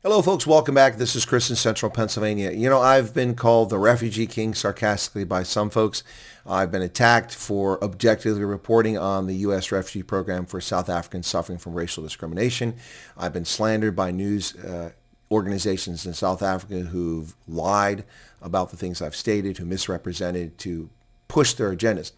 Hello, folks. Welcome back. This is Chris in Central Pennsylvania. You know, I've been called the Refugee King sarcastically by some folks. I've been attacked for objectively reporting on the U.S. refugee program for South Africans suffering from racial discrimination. I've been slandered by news organizations in South Africa who've lied about the things I've stated, who misrepresented to push their agendas.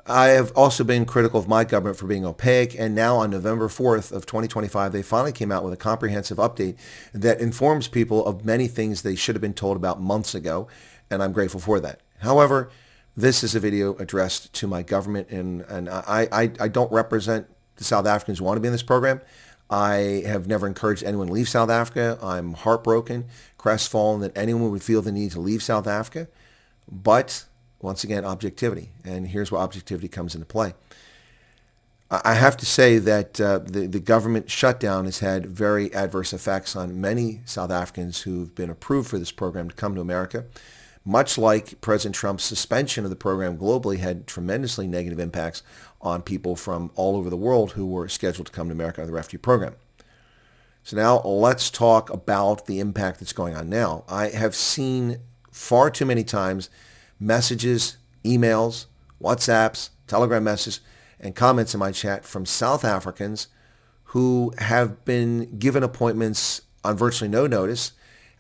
I have also been critical of my government for being opaque, and now on November 4th of 2025, they finally came out with a comprehensive update that informs people of many things they should have been told about months ago, and I'm grateful for that. However, this is a video addressed to my government, and I don't represent the South Africans who want to be in this program. I have never encouraged anyone to leave South Africa. I'm heartbroken, crestfallen that anyone would feel the need to leave South Africa, but once again, objectivity. And here's where objectivity comes into play. I have to say that the government shutdown has had very adverse effects on many South Africans who've been approved for this program to come to America. Much like President Trump's suspension of the program globally had tremendously negative impacts on people from all over the world who were scheduled to come to America under the refugee program. So now let's talk about the impact that's going on now. I have seen far too many times messages, emails, WhatsApps, Telegram messages, and comments in my chat from South Africans who have been given appointments on virtually no notice,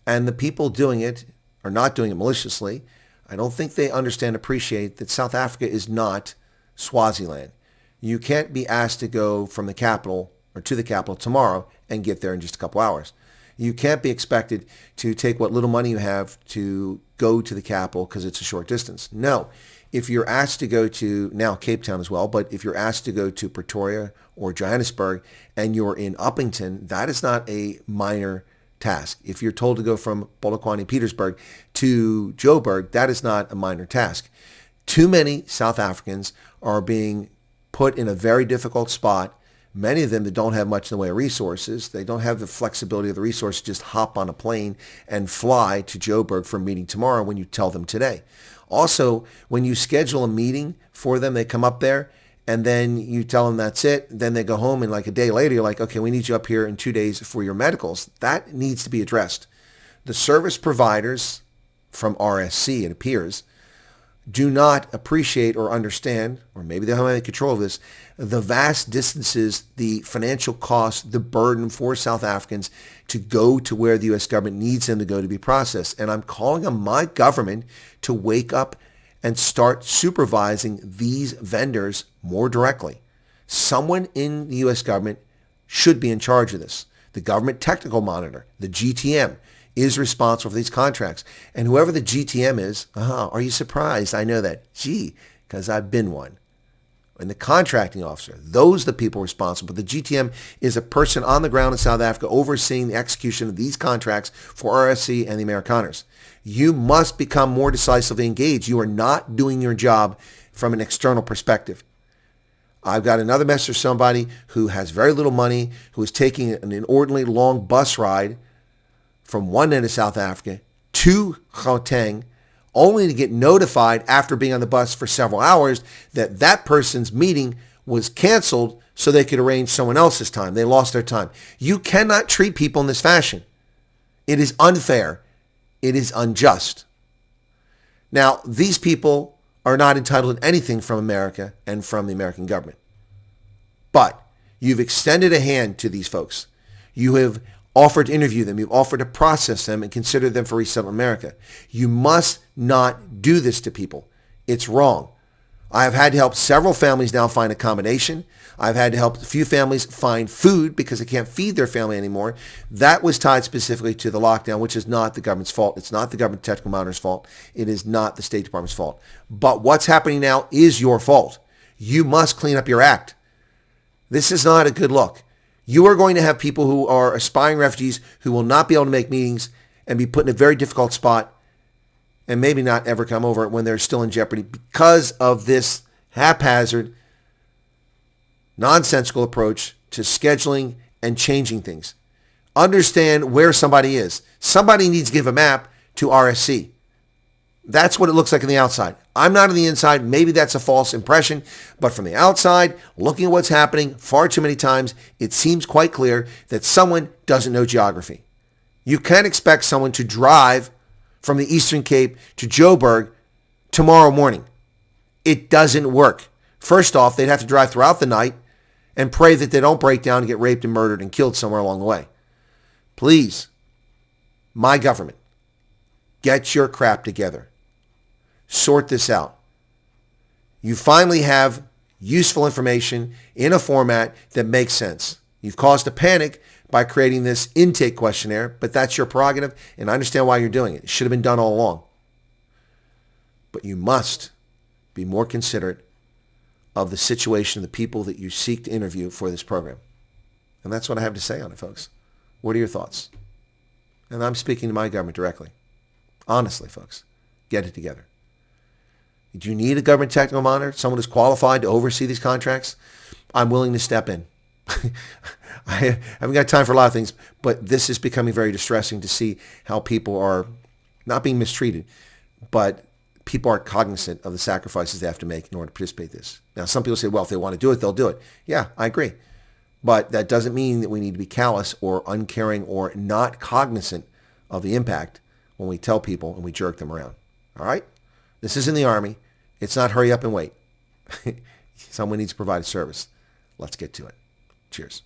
and the people doing it are not doing it maliciously. I don't think they understand, appreciate that South Africa is not Swaziland. You can't be asked to go from the capital or to the capital tomorrow and get there in just a couple hours. You can't be expected to take what little money you have to go to the capital because it's a short distance. No. If you're asked to go to, now Cape Town as well, but if you're asked to go to Pretoria or Johannesburg and you're in Uppington, that is not a minor task. If you're told to go from Polokwane, Petersburg to Joburg, that is not a minor task. Too many South Africans are being put in a very difficult spot. Many of them that don't have much in the way of resources. They don't have the flexibility of the resource to just hop on a plane and fly to Joburg for a meeting tomorrow when you tell them today. Also, when you schedule a meeting for them, they come up there and then you tell them that's it. Then they go home and like a day later, you're like, okay, we need you up here in 2 days for your medicals. That needs to be addressed. The service providers from RSC, it appears, do not appreciate or understand, or maybe they don't have any control of this, the vast distances, the financial cost, the burden for South Africans to go to where the U.S. government needs them to go to be processed. And I'm calling on my government to wake up and start supervising these vendors more directly. Someone in the U.S. government should be in charge of this. The Government Technical Monitor, the GTM, is responsible for these contracts. And whoever the GTM is, are you surprised? I know that. Gee, because I've been one. And the contracting officer, those are the people responsible. But the GTM is a person on the ground in South Africa overseeing the execution of these contracts for RSC and the Amerikaners. You must become more decisively engaged. You are not doing your job from an external perspective. I've got another message for somebody who has very little money, who is taking an inordinately long bus ride from one end of South Africa to Gauteng, only to get notified after being on the bus for several hours that that person's meeting was canceled so they could arrange someone else's time. They lost their time. You cannot treat people in this fashion. It is unfair. It is unjust. Now, these people are not entitled to anything from America and from the American government. But you've extended a hand to these folks. You have offered to interview them. You've offered to process them and consider them for resettlement in America. You must not do this to people. It's wrong. I have had to help several families now find accommodation. I've had to help a few families find food because they can't feed their family anymore. That was tied specifically to the lockdown, which is not the government's fault. It's not the government technical monitor's fault. It is not the State Department's fault. But what's happening now is your fault. You must clean up your act. This is not a good look. You are going to have people who are aspiring refugees who will not be able to make meetings and be put in a very difficult spot and maybe not ever come over when they're still in jeopardy because of this haphazard, nonsensical approach to scheduling and changing things. Understand where somebody is. Somebody needs to give a map to RSC. That's what it looks like on the outside. I'm not on the inside. Maybe that's a false impression. But from the outside, looking at what's happening far too many times, it seems quite clear that someone doesn't know geography. You can't expect someone to drive from the Eastern Cape to Joburg tomorrow morning. It doesn't work. First off, they'd have to drive throughout the night and pray that they don't break down and get raped and murdered and killed somewhere along the way. Please, my government, get your crap together. Sort this out. You finally have useful information in a format that makes sense. You've caused a panic by creating this intake questionnaire, but that's your prerogative, and I understand why you're doing it. It should have been done all along. But you must be more considerate of the situation of the people that you seek to interview for this program. And that's what I have to say on it, folks. What are your thoughts? And I'm speaking to my government directly. Honestly, folks, get it together. Do you need a government technical monitor, someone who's qualified to oversee these contracts? I'm willing to step in. I haven't got time for a lot of things, but this is becoming very distressing to see how people are not being mistreated, but people aren't cognizant of the sacrifices they have to make in order to participate in this. Now, some people say, well, if they want to do it, they'll do it. Yeah, I agree. But that doesn't mean that we need to be callous or uncaring or not cognizant of the impact when we tell people and we jerk them around. All right? This isn't the Army. It's not hurry up and wait. Someone needs to provide a service. Let's get to it. Cheers.